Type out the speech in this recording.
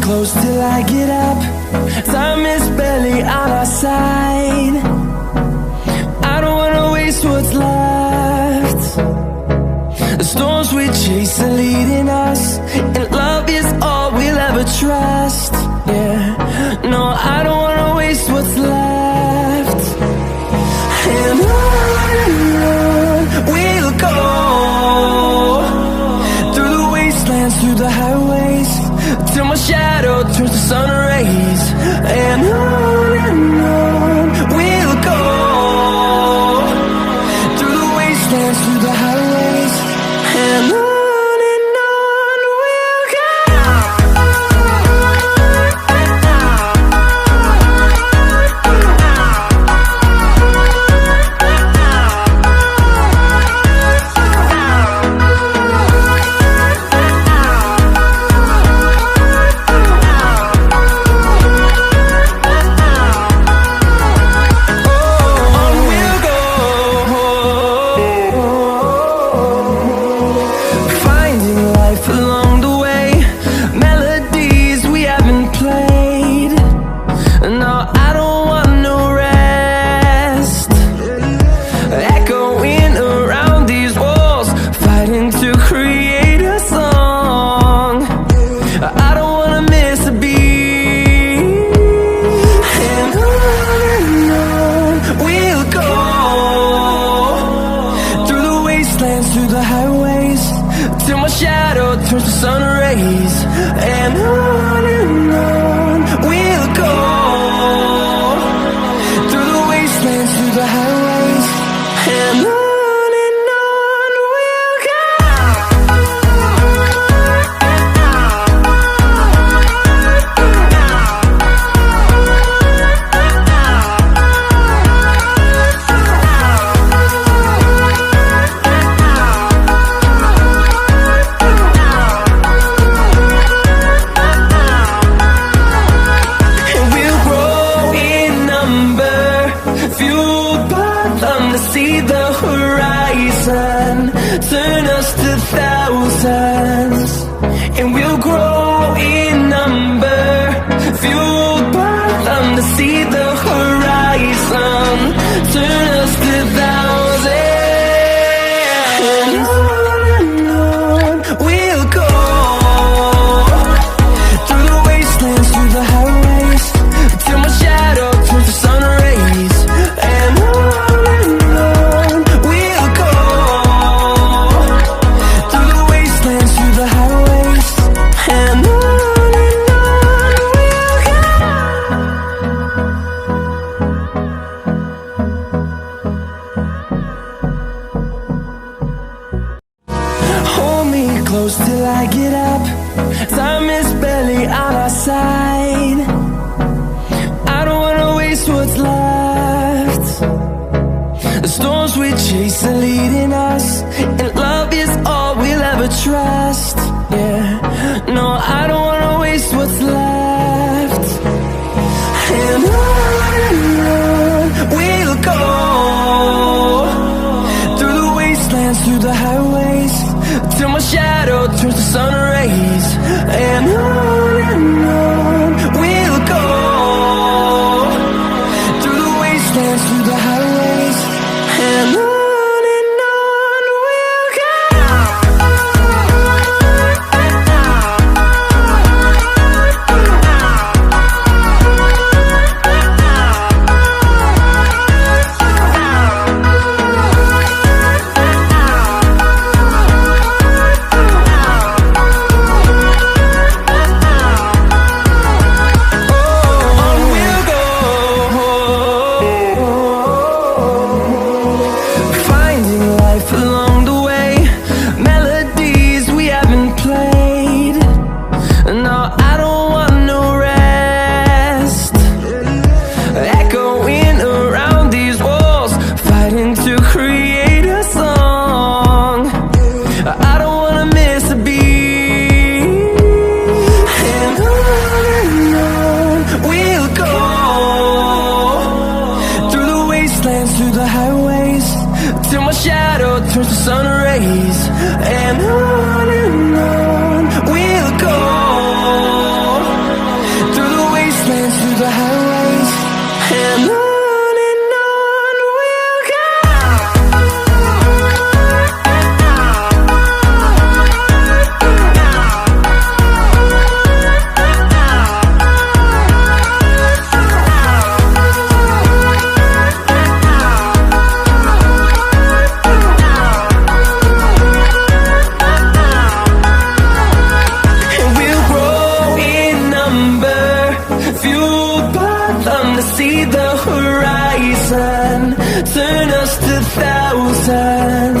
close till I get up. Time is barely on our side. I don't wanna waste what's left. The storms we chase are leading us, and love is all we'll ever trust. Yeah, no, I don't wanna waste what's left. And on we'll go, through the wastelands, through the highways, till my shadow turns to sun rays. And on we'll go, through the wastelands, through the highways, and on we'll go. Through the highways, till my shadow turns to sun rays. And on we'll go, through the wastelands, through the highways, and on we'll go. See the horizon, turn us to thousands, and we'll grow in number, fueled by them. To see the horizon, turn us to thousands, and on we'll go, through the wastelands, through the highways, till my shadow turns to sun rays. And close till I get up. Time is barely on our side. I don't wanna waste what's left. The storms we chase are leading us, and love is all we'll ever trust. Yeah, no, I don't wanna waste what's left. And on we'll go, through the wastelands, through the highways, till my shadow turns to sun rays. And on we'll go, through the wastelands, through the highways, and on we'll go. turns to sun rays, and on we'll go, just 1,000.